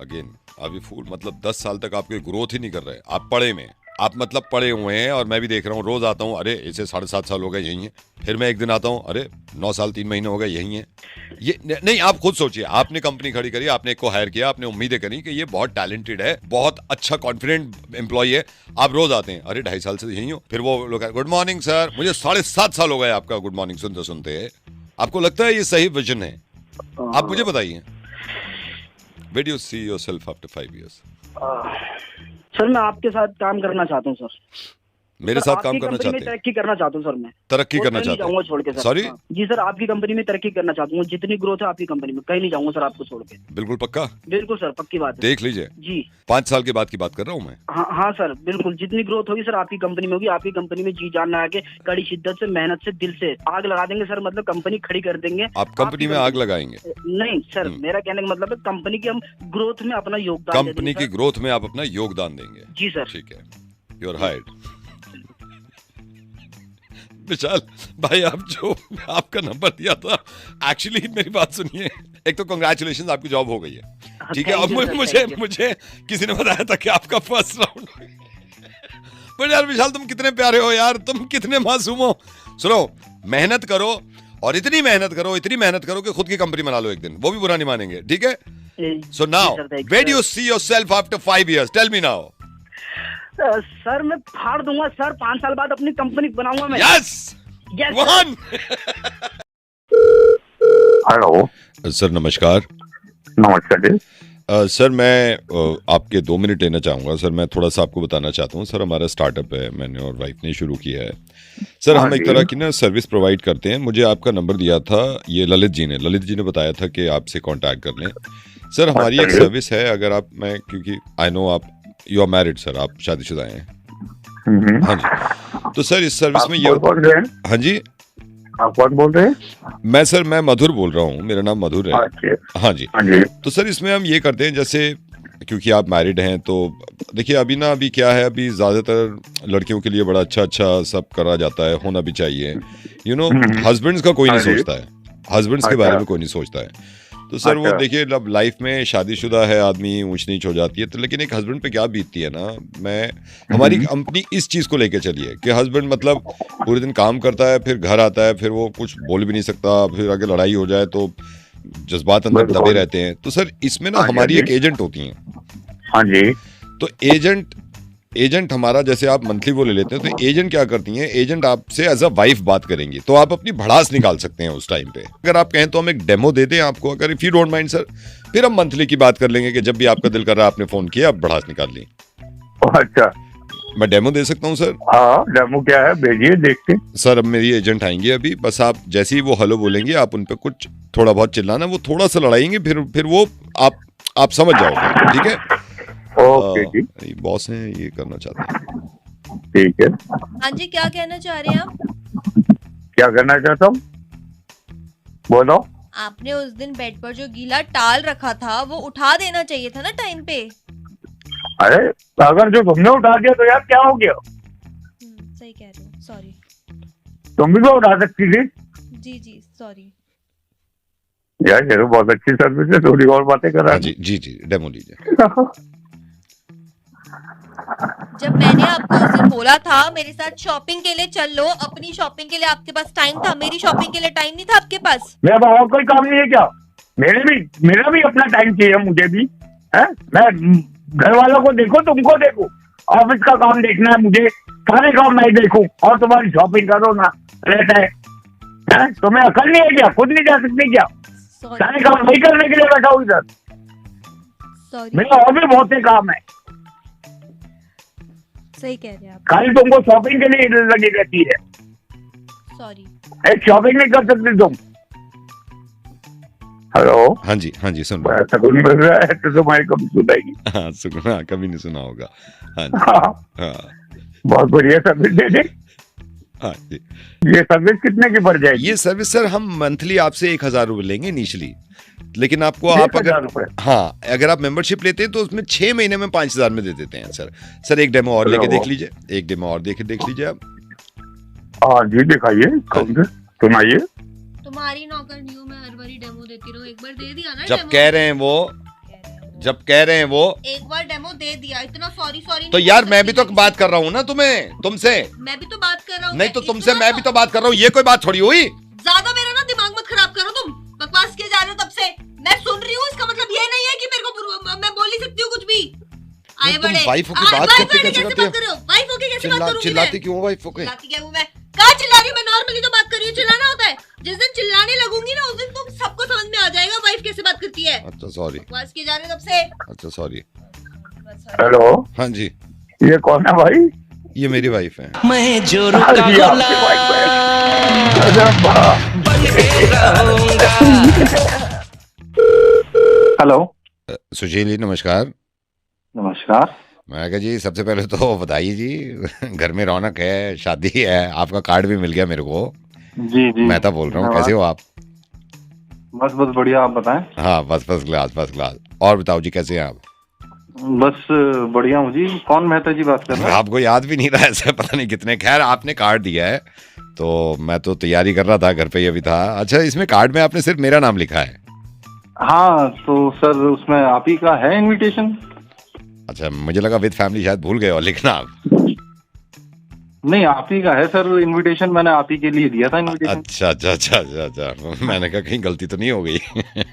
अगेन अभी फूल, मतलब 10 साल तक आपके ग्रोथ ही नहीं कर रहे, आप पढ़े में, आप मतलब पढ़े हुए हैं, और मैं भी देख रहा हूँ, रोज आता हूँ, अरे इसे 7.5 साल हो गए यही है, फिर मैं एक दिन आता हूँ, अरे 9 साल 3 महीने हो गए यही है। ये नहीं, आप खुद सोचिए, आपने कंपनी खड़ी करी, आपने एक को हायर किया, आपने उम्मीदें करी कि ये बहुत टैलेंटेड है, बहुत अच्छा कॉन्फिडेंट एम्प्लॉय है, आप रोज आते हैं, अरे 2.5 साल से यही हो, फिर वो लोग गुड मॉर्निंग सर, मुझे 7.5 साल हो गए आपका गुड मॉर्निंग सुनते सुनते। आपको लगता है ये सही विजन है? आप मुझे बताइए, where do you see yourself after 5 years? Sir मैं आपके साथ काम करना चाहता हूँ सर। मेरे साथ काम करना चाहते हैं? तरक्की करना चाहता हूँ सर मैं। तरक्की करना चाहता चाहते हूँ छोड़ के सर। सॉरी? जी सर, आपकी कंपनी में तरक्की करना चाहता हूँ, जितनी ग्रोथ है आपकी कंपनी में, कहीं नहीं जाऊंगा सर आपको छोड़ के। बिल्कुल पक्का? बिल्कुल सर, पक्की बात है। देख लीजिए, जी 5 साल के बाद की बात कर रहा हूँ मैं। हाँ सर बिल्कुल, जितनी ग्रोथ होगी सर आपकी कंपनी में होगी, आपकी कंपनी में जी जान लगा के कड़ी शिद्दत से, मेहनत से, दिल से आग लगा देंगे सर, मतलब कंपनी खड़ी कर देंगे। आप कंपनी में आग लगाएंगे? नहीं सर, मेरा कहने का मतलब है कंपनी की हम ग्रोथ में अपना योगदान, कंपनी की ग्रोथ में आप अपना योगदान देंगे? जी सर। ठीक है, यू आर हायर्ड। विशाल भाई, आप जो आपका नंबर दिया था, एक्चुअली मेरी बात सुनिए, एक तो कांग्रेचुलेशंस, आपकी जॉब हो गई है, ठीक है। अब मुझे किसी ने बताया था कि आपका फर्स्ट राउंड। पर यार विशाल, तुम कितने प्यारे हो यार, तुम कितने मासूम हो। सुनो, मेहनत करो, और इतनी मेहनत करो कि खुद की कंपनी बना लो एक दिन, वो भी बुरा नहीं मानेंगे, ठीक है? So now, where do you see yourself after 5 years? Tell me now. Sir मैं फाड़ दूंगा सर, 5 साल बाद अपनी कंपनी बनाऊंगा मैं। Yes, one. हेलो सर नमस्कार। नमस्कार जी। सर मैं आपके 2 मिनट लेना चाहूँगा सर। मैं थोड़ा सा आपको बताना चाहता हूँ सर, हमारा स्टार्टअप है, मैंने और वाइफ ने शुरू किया है सर। हम एक तरह की ना सर्विस प्रोवाइड करते हैं। मुझे आपका नंबर दिया था ये ललित जी ने बताया था कि आपसे कांटेक्ट कर लें सर। हमारी एक सर्विस है, अगर आप, मैं क्योंकि आई नो आप यू आर मैरिड सर, आप शादीशुदा हैं। हाँ जी, तो सर इस सर्विस में ये, हाँ जी आप कौन बोल रहे हैं? मैं मधुर बोल रहा हूँ, मेरा नाम मधुर है। हाँ जी। तो सर इसमें हम ये करते हैं, जैसे क्योंकि आप मैरिड हैं तो देखिए अभी क्या है, अभी ज़्यादातर लड़कियों के लिए बड़ा अच्छा सब करा जाता है, होना भी चाहिए। यू नो हस्बैंड्स का कोई नहीं सोचता है, हस्बैंड्स के बारे में कोई नहीं सोचता है। तो सर वो देखिए जब लाइफ में शादीशुदा है आदमी, ऊंच नीच हो जाती है, तो लेकिन एक हस्बैंड पे क्या बीतती है ना, हमारी कंपनी इस चीज़ को लेके चलिए कि हस्बैंड मतलब पूरे दिन काम करता है, फिर घर आता है, फिर वो कुछ बोल भी नहीं सकता, फिर अगर लड़ाई हो जाए तो जज्बात अंदर दबे रहते हैं। तो सर इसमें ना हमारी एक एजेंट होती हैं। हाँ जी। तो एजेंट हमारा, जैसे आप मंथली वो ले लेते हैं, तो एजेंट क्या करती हैं, एजेंट आपसे एज अ वाइफ बात करेंगी, तो आप अपनी भड़ास निकाल सकते हैं उस टाइम पे। अगर आप कहें तो हम एक डेमो दे दें आपको, अगर if you don't mind sir, फिर हम मंथली की बात कर लेंगे कि जब भी आपका दिल कर रहा है आपने फोन किया, आप भड़ास निकाल ली। अच्छा, मैं डेमो दे सकता हूँ सर? हाँ, डेमो क्या है, भेजिए देखते। सर अब मेरी एजेंट आएंगी अभी, बस आप जैसे ही वो हेलो बोलेंगे, आप उन पे कुछ थोड़ा बहुत चिल्लाना, वो थोड़ा सा लड़ाएंगे, फिर वो आप समझ जाओगे, ठीक है? ओके जी। बॉस हैं, ये करना चाहते हैं। ठीक है। हाँ जी, क्या कहना चाह रहे हैं आप? क्या करना चाहता हूँ, बोलो। आपने उस दिन बेड पर जो गीला टाल रखा था वो उठा देना चाहिए था ना टाइम पे। अरे अगर जो तुमने उठा दिया तो यार क्या हो गया? सही कह रहे हो, सॉरी। तुम भी तो उठा सकती थी। जी सॉरी। यार ये तो बहुत अच्छी सर्विस है, थोड़ी और बातें कर रहा है। जी डेमो लीजिए। जब मैंने आपको उस दिन बोला था मेरे साथ शॉपिंग के लिए चल लो, अपनी शॉपिंग के लिए आपके पास टाइम था, मेरी शॉपिंग के लिए टाइम नहीं था आपके पास। मेरा और कोई काम नहीं है क्या? मेरा भी अपना टाइम चाहिए, मुझे भी है। मैं घर वालों को देखो, तुमको देखो, ऑफिस का काम देखना है मुझे, सारे काम मैं देखूं और तुम्हारी शॉपिंग करो ना रहता है? तुम्हें अकल नहीं है क्या? खुद नहीं जा सकते क्या? सारे काम नहीं करने के लिए बैठा हूँ इधर। मेरा और भी बहुत से काम है। सही कह रहे हैं आप। खाली तुमको शॉपिंग के लिए लगी रहती है। सॉरी। एक शॉपिंग नहीं कर सकते तुम। हेलो। हाँ जी सुन रहा हूँ। मिल रहा है तो तुम्हारी कभी सुनाएगी। हाँ सुना, कभी नहीं सुना होगा। हाँ जी। हाँ। बहुत बढ़िया सर्विस दे दे। हाँ जी। ये सर्विस कितने की पड़ जाएगी? ये सर्विस सर हम मंथली आपसे 1000 रुपए लेंगे इनिशियली, लेकिन आपको आप अगर आप मेंबरशिप लेते हैं तो उसमें 6 महीने में 5000 में दे देते हैं सर। एक डेमो और लेके देख लीजिए, देख लीजिए आप। हाँ जी दिखाइए, सुनाइए। तुम्हारी नौकरनी हूँ मैं, हर बारी डेमो देती रहूं, एक बार दे दिया ना। जब कह रहे हैं वो एक बार डेमो दे दिया, इतना सॉरी तो यार मैं भी तो बात कर रहा हूँ ना तुमसे। मैं भी तो बात कर रहा हूँ। नहीं तो तुमसे मैं भी तो बात कर रहा हूँ, ये कोई बात थोड़ी हुई। ज्यादा मेरा ना दिमाग मत खराब करो, तुम बकवास किए जा रहे हो तब से, मैं सुन रही हूँ। इसका मतलब ये नहीं है कि मेरे को मैं बोल नहीं सकती हूँ कुछ भी। आए बड़े वाइफ होके बात कैसे करते हो? वाइफ होके कैसे बात करूँ? चिल्लाती क्यों वाइफ होके? चिल्लाती क्या हूँ मैं? कहाँ चिल्ला रही हूँ मैं? नॉर्मली तो बात कर रही हूँ, चिल्लाना होता है। जिस दिन चिल्लाने लगूंगी ना उस दिन तुम सबको समझ में आ जाएगा वाइफ कैसे बात करती है। अच्छा सॉरी। बकवास किए जा रहे हो तब से। अच्छा सॉरी। हेलो। हाँ जी। ये कौन है भाई? ये मेरी वाइफ है। मैं जो रुका हेलो। सुशील जी नमस्कार। नमस्कार। मैं कहा जी सबसे पहले तो बताइए जी, घर में रौनक है, शादी है, आपका कार्ड भी मिल गया मेरे को। जी मैं बोल रहा हूँ, कैसे हो आप? बस बढ़िया, आप बताएं। हाँ बस फर्स्ट क्लास। और बताओ जी कैसे हैं आप? बस बढ़िया हूँ जी। कौन मेहता जी बात कर रहे हैं? आपको याद भी नहीं रहा ऐसे, पता नहीं कितने। खैर आपने कार्ड दिया है तो मैं तो तैयारी कर रहा था, घर पे ही अभी था। अच्छा इसमें कार्ड में आपने सिर्फ मेरा नाम लिखा है? हाँ तो सर उसमें आप ही का है इनविटेशन। अच्छा मुझे लगा विद फैमिली शायद भूल गए और लिखना आप। नहीं आप ही का है सर इनविटेशन, मैंने आप ही के लिए दिया था इनविटेशन। अच्छा मैंने कहा कहीं गलती तो नहीं हो गई?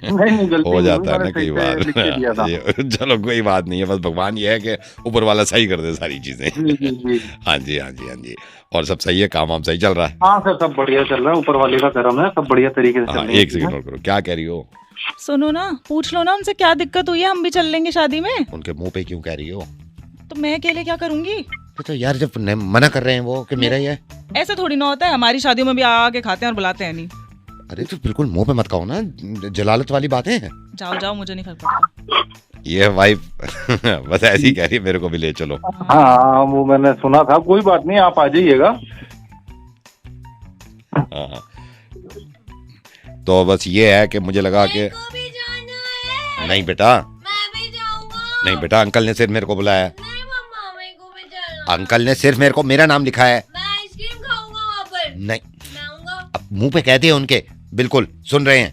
नहीं गलती हो जाता है ना कई लिख के दिया था। बार। चलो कोई बात नहीं है, बस भगवान ये है कि ऊपर वाला सही कर दे सारी चीजें। हाँ जी। और सब सही है, काम वाम सही चल रहा है? हाँ सर सब बढ़िया चल रहा है, ऊपर वाले का करम है, सब बढ़िया तरीके से चल रहा है। एक सेकंड और करो, क्या कह रही हो? सुनो ना, पूछ लो ना उनसे क्या दिक्कत हुई है, हम भी चल लेंगे शादी में। उनके मुंह पे क्यों कह रही हो? तो मैं अकेले क्या करूंगी? तो यार जब मना कर रहे हैं वो कि मेरा ही है। ऐसे थोड़ी ना होता है, हमारी शादियों में भी आके खाते हैं और बुलाते हैं नहीं। अरे तो बिल्कुल मुंह पे मत कहो ना, जलालत वाली बातें हैं। जाओ जाओ, मुझे नहीं फर्क पड़ता। ये वाइफ बस ऐसी ही कह रही है, मेरे को भी ले चलो। हाँ वो मैंने सुना था, कोई बात नहीं आप आ जाइएगा। हाँ। तो बस ये है कि मुझे लगा कि मेरे को भी जाना है। नहीं बेटा, मैं भी जाऊंगा। नहीं बेटा, अंकल ने सिर्फ मेरे को बुलाया है। नहीं मम्मा, मेरे को भी जाना। अंकल ने सिर्फ मेरे को मेरा नाम लिखा है। मैं आइसक्रीम खाऊंगा वहाँ पर। नहीं, मैं आऊंगा। अब मुंह पे कहते हैं उनके, बिल्कुल सुन रहे हैं।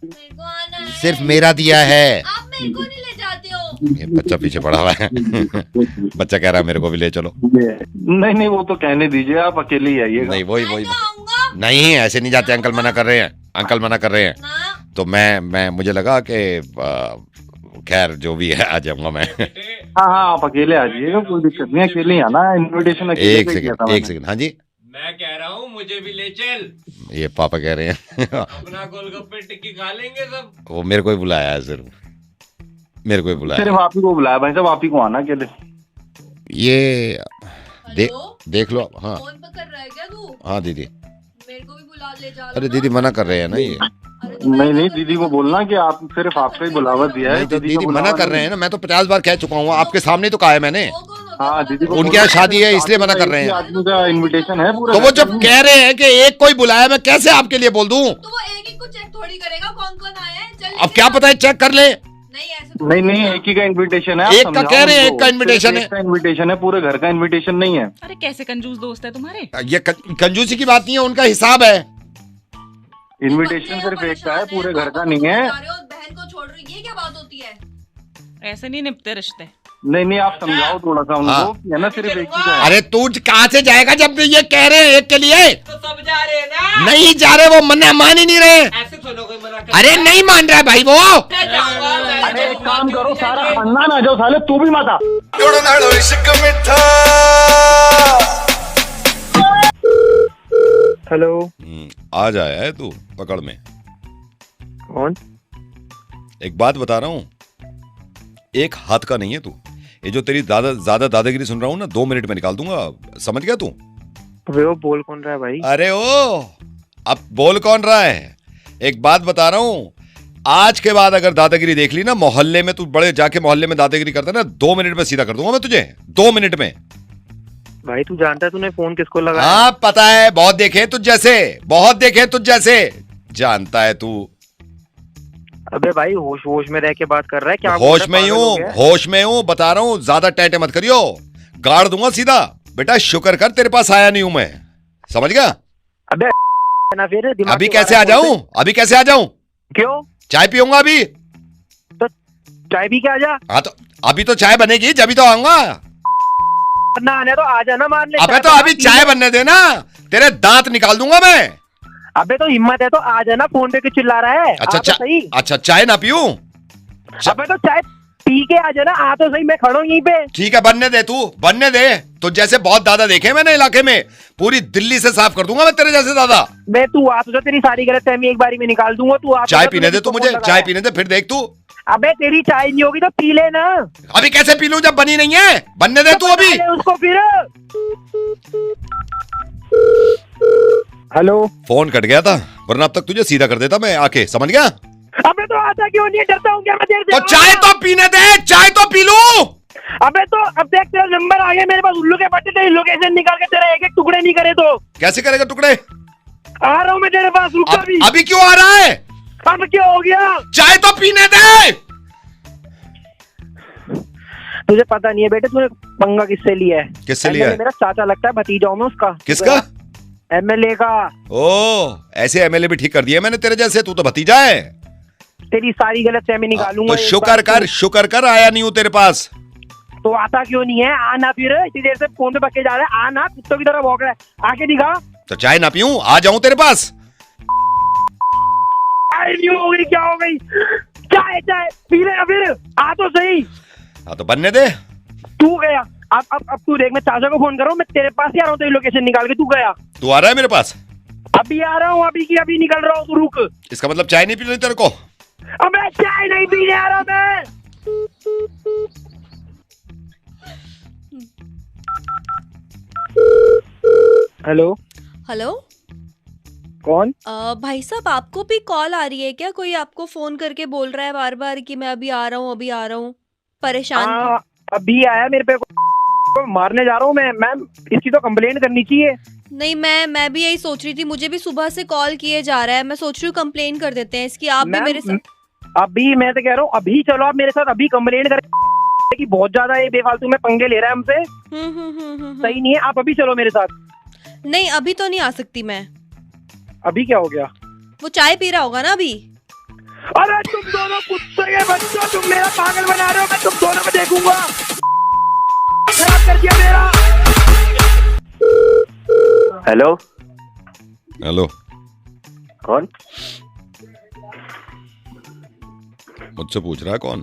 मेरे को आना है। सिर्फ मेरा दिया है। आप मेरे को नहीं ले जाते हो। ये बच्चा पीछे पड़ा हुआ है। बच्चा कह रहा है मेरे को भी ले चलो। नहीं नहीं वो तो कहने दीजिए, आप अकेले ही आइएगा। नहीं वही मैं वही तो आऊंगा नहीं, ऐसे नहीं जाते, अंकल मना कर रहे हैं, अंकल मना कर रहे हैं। ना। तो मैं मुझे लगा कि खैर जो भी है आ जाऊंगा मैं। हाँ हाँ आप अकेले आ जाइएगा, कोई दिक्कत नहीं, अकेले ही आना। इनविटेशन एक सेकंड, हाँ जी। मैं कह रहा हूँ मुझे भी ले चल। ये पापा कह रहे हैं। अपना गोलगप्पे टिक्की खा लेंगे सब। वो मेरे को ही बुलाया है, सिर्फ मेरे को ही बुलाया। सिर्फ आप ही को बुलाया भाई साहब, आप ही को आना अकेले। ये हेलो? देख लो। हाँ फोन पर कर रहा है क्या तू? हाँ दीदी। मेरे को भी बुला ले जा। अरे दीदी मना कर रहे हैं ना ये। नहीं नहीं दीदी को बोलना कि आप सिर्फ आपका ही बुलावा दिया है। नहीं तो दीदी का मना बुलावा कर रहे हैं ना, मैं तो 50 बार कह चुका हूँ, आपके सामने तो कहा है मैंने। हाँ दीदी को उनके यहाँ शादी है इसलिए मना कर रहे हैं। आदमी का इनविटेशन है पूरा। तो वो जब कह रहे हैं कि एक कोई बुलाया, मैं कैसे आपके लिए बोल दूं? तो वो एक एक को चेक थोड़ी करेगा कौन कौन आया है। चल अब क्या पता है, चेक कर ले। नहीं ऐसे नहीं नहीं एक ही का इनविटेशन है। एक का कह रहे हैं, एक का इनविटेशन है। एक का इनविटेशन है, पूरे घर का इनविटेशन नहीं है। अरे कैसे कंजूस दोस्त है तुम्हारे। ये कंजूसी की बात नहीं है, उनका हिसाब है। इनविटेशन सिर्फ एक का है, पूरे घर का नहीं है। बहन को छोड़ रही, ये क्या बात होती है? ऐसे नहीं निपटते रिश्ते। नहीं नहीं आप समझाओ थोड़ा सा उनको, हाँ। कि है ना सिर्फ एक ही का है। अरे तू कहाँ से जाएगा जब ये कह रहे हैं एक के लिए? तो सब जा रहे हैं ना। नहीं जा रहे, वो मान ही नहीं रहे। ऐसे थोड़ा कोई मना कर। अरे नहीं मान रहा है भाई वो। मैं जाऊंगा। अरे एक काम करो, सारा खानदान आ जाओ साले, तू भी मत आ। हेलो आज आया है तू पकड़ में। कौन? एक बात बता रहा हूँ, एक हाथ का नहीं है तू। ये जो तेरी ज्यादा दादागिरी सुन रहा हूँ ना, 2 मिनट में निकाल दूंगा, समझ गया तू? वो बोल कौन रहा है भाई? अरे ओ, अब बोल कौन रहा है? एक बात बता रहा हूँ, आज के बाद अगर दादागिरी देख ली ना मोहल्ले में, तू बड़े जाके मोहल्ले में दादागिरी करता ना, 2 मिनट में सीधा कर दूंगा मैं तुझे, 2 मिनट में। भाई तू जानता है तूने फोन किसको लगाया? हाँ पता है, बहुत देखे तुझ जैसे, बहुत देखे तुझ जैसे, जानता है तू। अबे भाई होश होश में रह के बात कर रहा है क्या? होश में हूँ, होश में हूँ, बता रहा हूँ, ज्यादा टैटे मत करियो, गाड़ दूंगा सीधा। बेटा शुक्र कर तेरे पास आया नहीं हूं मैं, समझ गया? अबे ना फिर अभी कैसे आ जाऊं? अभी कैसे आ जाऊं? क्यों? चाय पीऊंगा अभी। तो चाय पी के आ जा। हाँ तो अभी तो चाय बनेगी जब तो आऊंगा ना आने तो आ जाना, मान ले। अबे तो अभी चाय बनने देना, तेरे दांत निकाल दूंगा मैं। अबे तो हिम्मत है तो आ जाना, फोन पे क्यों चिल्ला रहा है? अच्छा चाय ना पीऊं? अबे तो चाय पी के आ जाना, आ तो सही, मैं खड़ा हूँ यहीं पे। ठीक है बनने दे, तू बनने दे। तो जैसे बहुत दादा देखे मैंने इलाके में, पूरी दिल्ली से साफ कर दूंगा मैं तेरे जैसे दादा। मैं तू आ तो तेरी सारी गलतफहमी एक बारी में निकाल दूंगा। तू चाय पीने दे, तू मुझे चाय पीने दे, फिर देख तू। अबे तेरी चाय नहीं होगी तो पी लेना। अभी कैसे पी लूं जब बनी नहीं है? बनने दे तू अभी उसको फिर। हेलो, फोन कट गया था, वरना अब तक तुझे सीधा कर देता मैं आके, समझ गया? अबे तो आता क्यों नहीं? डरता हूँ क्या मैं तेरे से? तो चाय तो पीने दे, चाय तो पी लूं। अबे तो अब देख तेरा नंबर आ गया मेरे पास, उल्लू के पट्टे तेरी लोकेशन निकाल के तेरा एक एक टुकड़े नहीं करे तो कैसे करेगा टुकड़े? आ रहा हूँ मैं तेरे पास, रुक अभी। अभी क्यों आ रहा है? अब क्या हो गया? चाय तो पीने दे। तुझे पता नहीं है बेटे, तूने पंगा किससे लिया है? किससे लिया है? मेरा चाचा लगता है, भतीजा हूं मैं उसका। किसका? एमएलए का। ओ ऐसे एमएलए भी ठीक कर दिए मैंने तेरे जैसे, तू तो भतीजा है। तेरी सारी गलतफहमी निकालूंगा। तो शुक्र कर आया नहीं हूँ तेरे पास। तो आता क्यों नहीं है? आना फिर, इतनी देर से फोन पे पक्के जा रहा है, आना, कुत्तों की तरह भौंक रहा है, आके दिखा। तो चाय ना पीऊं, आ जाऊं तेरे पास? नहीं हो गई, क्या हो गई? चाय चाय पी ले फिर, आ तो सही। हाँ तो बनने दे। तू गया, अब तू देख, मैं चाचा को फोन कर रहा हूँ, मैं तेरे पास ही आ रहा हूँ, तेरी लोकेशन निकाल के। तू गया? तू आ रहा है मेरे पास? अभी आ रहा हूँ, अभी की अभी निकल रहा हूँ, तू रुक। इसका मतलब चाय नहीं पीनी तेरे को? अबे चाय नहीं पीने आ रहा मैं। हेलो हेलो कौन? भाई साहब, आपको भी कॉल आ रही है क्या? कोई आपको फोन करके बोल रहा है बार बार कि मैं अभी आ रहा हूँ, अभी आ रहा हूँ? परेशान? अभी आया मेरे पे, मारने जा रहा हूँ मैं। मैम इसकी तो कंप्लेंट करनी चाहिए। नहीं, मैं भी यही सोच रही थी। मुझे भी सुबह से कॉल किए जा रहा है। मैं सोच रही हूँ कंप्लेन कर देते हैं इसकी। आप भी मेरे साथ अभी, मैं तो कह रहा हूँ अभी चलो आप मेरे साथ, अभी कंप्लेंट कर कि बहुत ज्यादा ये बेफालतू में पंगे ले रहा है हमसे। सही नहीं है, आप अभी चलो मेरे साथ। नहीं, अभी तो नहीं आ सकती मैं। अभी क्या हो गया? वो चाय पी रहा होगा ना अभी। अरे तुम दोनों कुत्ते के बच्चों, तुम मेरा पागल बना रहे हो। मैं तुम दोनों को देखूंगा। खराब कर दिया मेरा। हेलो हेलो, कौन? मुझसे पूछ रहा है कौन?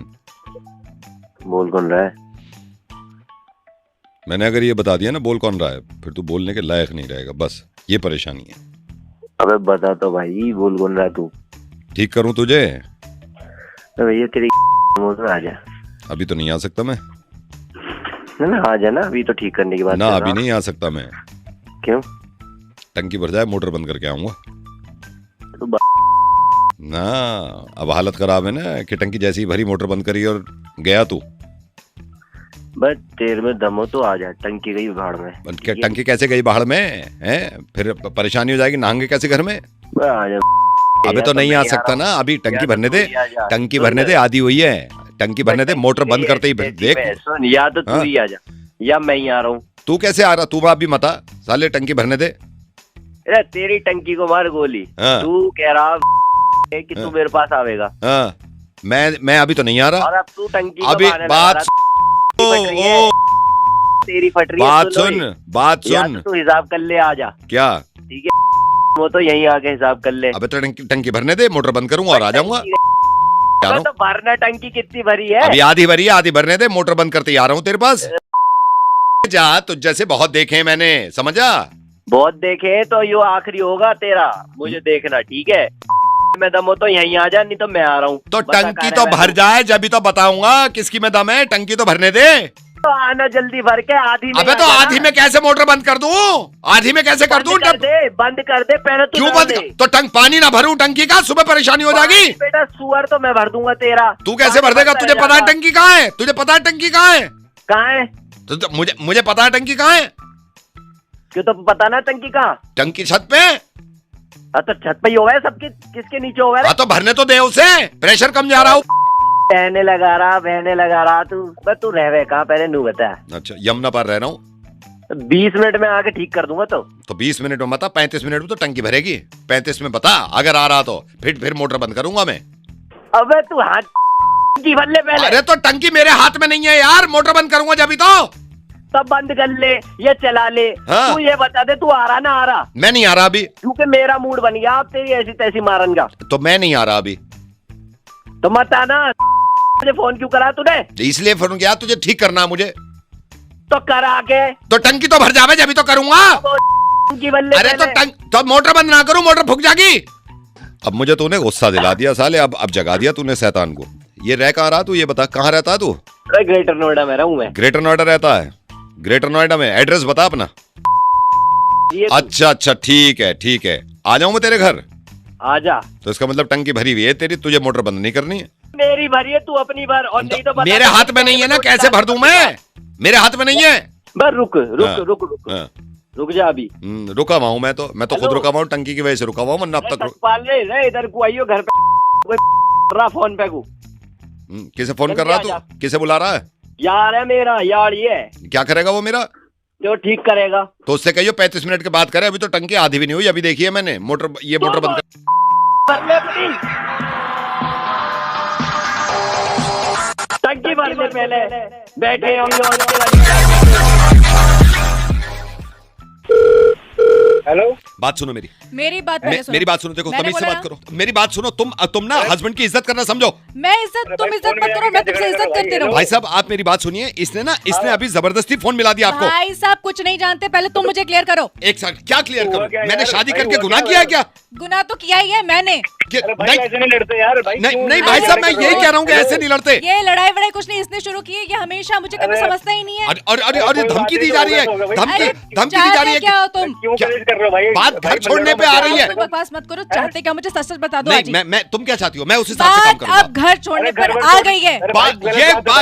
बोल कौन रहा है? मैंने अगर ये बता दिया ना बोल कौन रहा है, फिर तू बोलने के लायक नहीं रहेगा। बस ये परेशानी है। अबे बता तो भाई, बोल कौन रहा है तू? ठीक करूं तुझे? तो भैया तेरी में आ जा। अभी तो नहीं आ सकता मैं। ना आ जा ना, अभी तो ठीक करने की बात ना, अभी नहीं आ सकता मैं। क्यों? टंकी भर जाए, मोटर बंद करके आऊंगा। तो ना, अब हालत खराब है ना कि टंकी जैसी ही भरी, मोटर बंद करी और गया तू। बस तेरे में दम हो तो आ जा। टंकी गई भाड़ में। क्या टंकी कैसे गई बाहर में है? फिर परेशानी हो जाएगी। नहाएंगे कैसे घर में? आ जा। अबे तो नहीं आ सकता ना, अभी टंकी भरने दे। टंकी भरने दे, आधी हुई है। टंकी भरने दे, मोटर बंद करते ही देख। सुन, या तो तू ही आ जा या मैं ही आ रहा हूँ। तू कैसे आ रहा? तू बाप भी मता साले, टंकी भरने दे। अरे तेरी टंकी को मार गोली। तू कह रहा है कि तू मेरे पास आवेगा। मैं अभी तो नहीं आ रहा। और अब तू टंकी अभी बात तेरी फट रही है। बात सुन। तू हिसाब कर ले, आ जा। क्या? ठीक है, वो तो यहीं आके हिसाब कर ले। अबे तो टंकी भरने दे, मोटर बंद करूंगा और आ जाऊंगा। तो भरना, टंकी कितनी भरी है? अभी आधी भरी है, आधी भरने दे, मोटर बंद करते ही आ रहा हूँ तेरे पास। जा, तुझ जैसे बहुत देखे हैं मैंने, समझा? बहुत देखे तो यो आखिरी होगा तेरा, मुझे देखना। ठीक है, मैं दम हो तो यहीं आ जा, नहीं तो मैं आ रहा हूँ। तो टंकी तो भर जाए जब तो बताऊंगा किसकी में दम है। टंकी तो भरने दे। तो आना जल्दी भर के। आधी में अबे तो आधी में कैसे मोटर बंद कर दूं? आधी में कैसे कर दूं? बंद कर दे पहले। क्यों बंद? तो टंक पानी ना भरूं टंकी का? सुबह परेशानी हो जाएगी। बेटा सुअर तो मैं भर दूंगा तेरा। तू कैसे भर देगा? तुझे पता है टंकी कहाँ है? तुझे पता है टंकी कहाँ है? कहाँ है? तो मुझे पता है टंकी कहाँ है। क्यों? तो पता ना टंकी कहाँ? टंकी छत पे। तो छत पे ही होगा सबके, किसके नीचे होगा? हाँ तो भरने तो दे उसे, प्रेशर कम जा रहा हूँ। बहने लगा रहा तू रहवे कहाँ पहले नू बता। अच्छा, यमुना पार रह रहा हूँ। 20 मिनट में आके ठीक कर दूंगा। तो 20 मिनट में बता, 35 मिनट में तो टंकी भरेगी। 35 में बता, अगर आ रहा तो फिर मोटर बंद करूंगा मैं। अबे तू हाथ की भर ले पहले। अरे तो टंकी मेरे हाथ में नहीं है यार, मोटर बंद करूंगा जब तो। तब बंद कर ले, ये चला ले। हाँ? तू ये बता दे, तू आ रहा ना आ रहा? मैं नहीं आ रहा अभी, क्योंकि मेरा मूड बन गया अब तेरी ऐसी तैसी मारन का। तो मैं नहीं आ रहा अभी। तो मत आना। मुझे फोन क्यों करा तूने? इसलिए फोन किया, तुझे ठीक करना मुझे। तो करा के। तो टंकी तो भर जावे जब तो करूंगा। अरे तो मोटर बंद ना करूं, मोटर फूक जाएगी। अब मुझे तूने गुस्सा दिला दिया साले, अब जगा दिया तूने शैतान को। ये रह कहाँ रहा तू? ये बता, कहाँ रहता है तू? ग्रेटर नोएडा में रहूं मैं। ग्रेटर नोएडा रहता है? ग्रेटर नोएडा में एड्रेस बता अपना। अच्छा, ठीक है, आ जाऊं मैं तेरे घर? आ जा। तो इसका मतलब टंकी भरी हुई है तेरी, तुझे मोटर बंद नहीं करनी है। मेरी भरी है, तू अपनी भर। और नहीं तो मेरे हाथ में नहीं है ना, कैसे भर दूं मैं? मेरे हाथ में नहीं है। बस रुक जा अभी। रुका हुआ हूं मैं तो खुद रुका हुआ हूं, टंकी की वजह से रुका हुआ हूं, वरना अब तक। इधर को आइयो, घर पे फोन पे को। किसे फोन कर रहा तू? किसे बुला रहा है? यार है मेरा, यार ये क्या करेगा वो मेरा? तो ठीक करेगा। तो उससे कहियो 35 मिनट के बाद करे, अभी तो टंकी आधी भी नहीं हुई। अभी देखिए मैंने मोटर बंद टंकी भर ले पहले। बैठे होंगे। हेलो, बात सुनो मेरी बात पहले सुनो। मेरी बात सुनो। देखो तमीज से बात करो। मेरी बात सुनो। तुम ना हस्बैंड की इज्जत करना समझो। तुम इज्जत मत करो, मैं तुमसे इज्जत करती रहूं। भाई साहब आप मेरी बात सुनिए। इसने अभी जबरदस्ती फोन मिला दिया आपको। भाई साहब कुछ नहीं जानते, पहले तुम मुझे क्लियर करो। एक सेकंड, क्या क्लियर करो? मैंने शादी करके गुनाह किया है क्या? गुनाह तो किया ही है मैंने। भाई ऐसे नहीं लड़ते यार भाई। नहीं भाई साहब, मैं यही कह रहा हूँ कि ऐसे नहीं लड़ते। ये लड़ाई वड़ाई कुछ नहीं इसने शुरू की है, ये हमेशा मुझे कभी समझता ही नहीं है। और ये धमकी दी जा रही है, धमकी दी जा रही है। क्या हो तुम? क्यों कर रहे हो भाई? बात घर छोड़ने पे आ रही है। बकवास मत करो, चाहते क्या मुझे सच सच बता दो। नहीं, मैं तुम क्या चाहती हो, मैं उस हिसाब से काम बात करूंगा। अब घर छोड़ने पर आ गई है। बात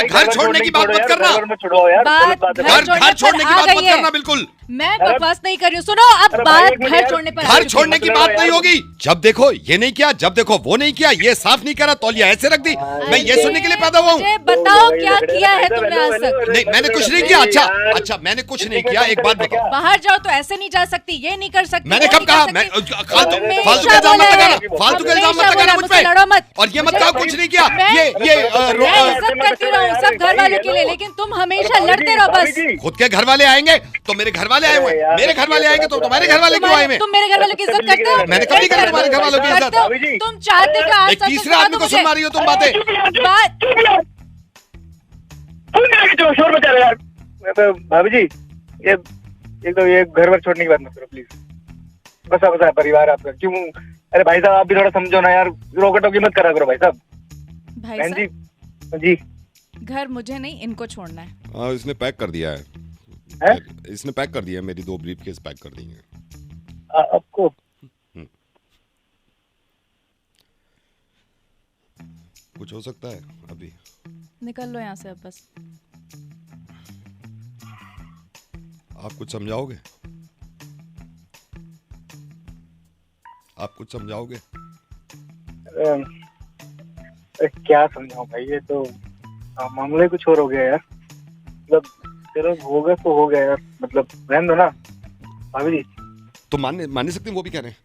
घर छोड़ने की बात मत करना, घर छोड़ने की बात मत करना बिल्कुल। मैं बकवास नहीं कर रही हूँ, सुनो अब बात घर छोड़ने पर। घर छोड़ने की बात नहीं होगी। जब देखो ये नहीं किया, जब देखो वो नहीं किया, ये साफ नहीं करा, तौलिया ऐसे रख दी। मैं ये सुनने के लिए पैदा हुआ हूँ। बताओ क्या किया है तुमने आज तक? नहीं, मैंने कुछ नहीं किया। अच्छा मैंने कुछ नहीं किया। एक बात बताओ, बाहर जाओ तो ऐसे नहीं जा सकती, ये नहीं कर सकती। मैंने कब कहा? मैं फालतू का इल्जाम मत लगाना, फालतू का इल्जाम मत लगाना मुझ पे। लड़ो मत और ये मत कहो कुछ नहीं किया। ये सब करती रहूं सब घर वालों के लिए, लेकिन तुम हमेशा लड़ते रहो बस। खुद के घर वाले आएंगे तो मेरे घर वाले आए हुए, मेरे घर वाले आएंगे तो तुम्हारे घर वाले क्यों आए हुए? तुम मेरे घर वालों की इज्जत करते हो? मैंने कब नहीं करी तुम्हारे घर वालों की इज्जत? तुम चाहते क्या? एक तीसरे आदमी को सुन मारी हो तुम बातें। शोर मचा रहे यार। भाभी जी ये एक तो ये घर वर छोड़ने की बात मत करो प्लीज। बसा परिवार आपका क्यों? अरे भाई साहब आप भी थोड़ा समझो ना यार, रोका टोकी मत करा करो भाई साहब। भाई जी जी घर मुझे नहीं, इनको छोड़ना है। हाँ, इसने पैक कर दिया है। इसने पैक कर दिया है, मेरी 2 ब्रीफकेस पैक कर दी हैं आपको। कुछ हो सकता है अभी? निकल लो यहाँ से अब बस। आप कुछ समझाओगे? आप कुछ समझाओगे? क्या समझाऊं भाई, ये तो मामला ही कुछ और हो गया यार। मतलब चलो हो गया तो हो गया यार, मतलब रहने दो ना भाभी जी। तो मान नहीं सकते, वो भी कह रहे हैं।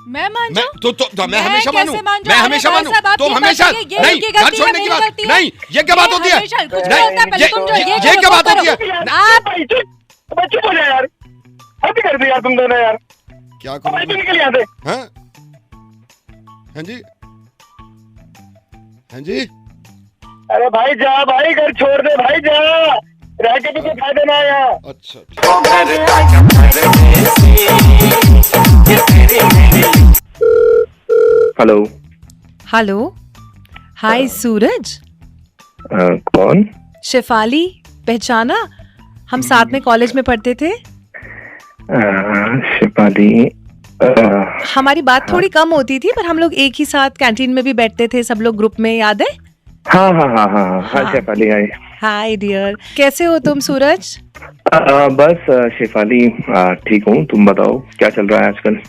मैं मान जाऊं? तो मैं हमेशा मानूं, मैं हमेशा मानूं। तुम हमेशा नहीं, घर छोड़ने की बात नहीं, ये क्या बात होती है? ये क्या बात होती है? आप चुप हो जाए यार, अभी कर दिया तुम दोनों यार। क्या करूं? निकल यहाँ से। हाँ जी, हाँ जी। अरे भाई जा भाई, घर छोड़ दे भाई, जा रह के तुझे फायदा ना आया। अच्छा हेलो हेलो, हाय सूरज। कौन? शेफाली, पहचाना? हम साथ में कॉलेज में पढ़ते थे। शेफाली, हमारी बात थोड़ी कम होती थी, पर हम लोग एक ही साथ कैंटीन में भी बैठते थे, सब लोग ग्रुप में, याद है? हाँ शेफाली, हाय। हाय डियर, कैसे हो तुम सूरज? बस शेफाली ठीक हूँ, तुम बताओ क्या चल रहा है आजकल?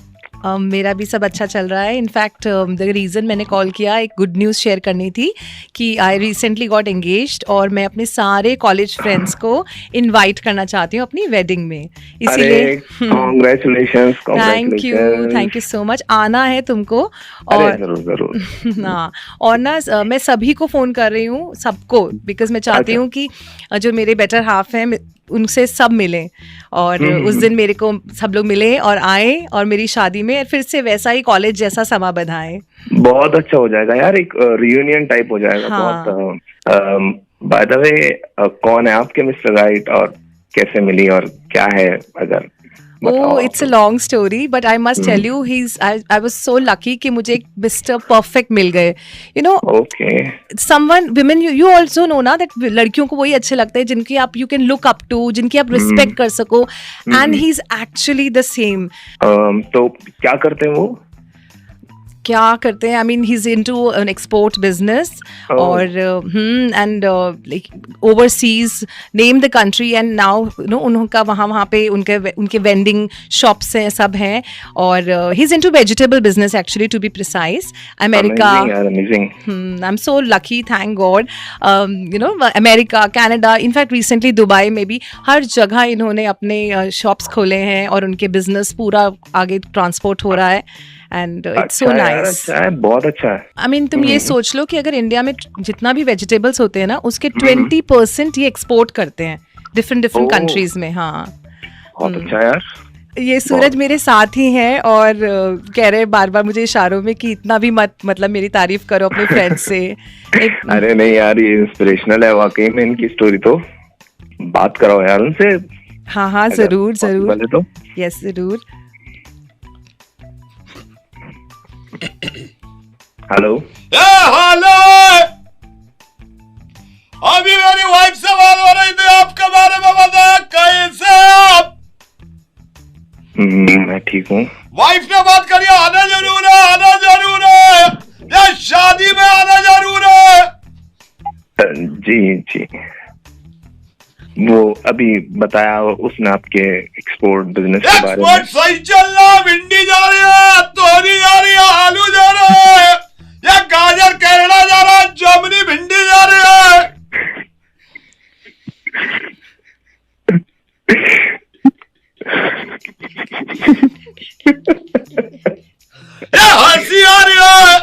मेरा भी सब अच्छा चल रहा है। इनफैक्ट द रीज़न मैंने कॉल किया, एक गुड न्यूज़ शेयर करनी थी कि आई रिसेंटली गॉट एंगेज्ड और मैं अपने सारे कॉलेज फ्रेंड्स को इनवाइट करना चाहती हूँ अपनी वेडिंग में, इसीलिए congratulations. Thank you so much. आना है तुमको। और जरूर हाँ, और ना मैं सभी को फ़ोन कर रही हूँ, सबको, बिकॉज मैं चाहती हूँ कि जो मेरे बेटर हाफ हैं उनसे सब मिलें, और उस दिन मेरे को सब लोग मिले और आए और मेरी शादी में फिर से वैसा ही कॉलेज जैसा समा बधाएं। बहुत अच्छा हो जाएगा यार, एक रियूनियन टाइप हो जाएगा। हाँ। बहुत। बाय द वे कौन है आपके मिस्टर राइट, और कैसे मिली और क्या है अगर? Oh, it's a long story, but I must tell you, I was so lucky कि मुझे एक Mr. Perfect मिल गए, you know. Okay. Someone, women, you also know ना that लड़कियों को वही अच्छे लगते हैं जिनकी आप you can look up to, जिनकी आप respect कर सको, and he's actually the same. तो क्या करते हैं वो? क्या करते हैं? I mean, he's into an export business, और and like overseas, name the country, and now you know उनका वहाँ पे उनके vending shops हैं, सब हैं, और he's into vegetable business actually, to be precise. America. Amazing. I'm so lucky, thank God. You know, America, Canada, in fact recently Dubai में भी हर जगह इन्होंने अपने shops खोले हैं और उनके business पूरा आगे transport हो रहा है, and it's so nice. अच्छा है, बहुत अच्छा है। I mean, तुम ये सोच लो कि अगर इंडिया में जितना भी वेजिटेबल्स होते हैं ना, उसके 20% ये एक्सपोर्ट करते हैं डिफरेंट कंट्रीज में। हाँ, बहुत अच्छा यार। ये सूरज मेरे साथ ही हैं और कह रहे बार बार मुझे इशारों में कि इतना भी मत, मतलब मेरी तारीफ करो अपने फ्रेंड से। अरे नहीं यार, ये इंस्पिरेशनल है वाकई में इनकी स्टोरी, तो बात कराओ यार उनसे। हाँ जरूर। तो यस जरूर। हेलो हेलो, अभी मेरी वाइफ से बात हो रही थी, आपके बारे में बताया, कैसे आप? मैं ठीक हूँ। वाइफ ने बात करी, आना जरूर है, आना जरूर है, या शादी में आना जरूर है। जी जी, वो अभी बताया उसने आपके एक्सपोर्ट बिजनेस के बारे में। एक्सपोर्ट सही चल रहा, भिंडी जा रही है, तोरी जा रही है, आलू जा रहा है, या गाजर केरला जा रहा है, जमनी भिंडी जा रही है। हंसी आ रही है।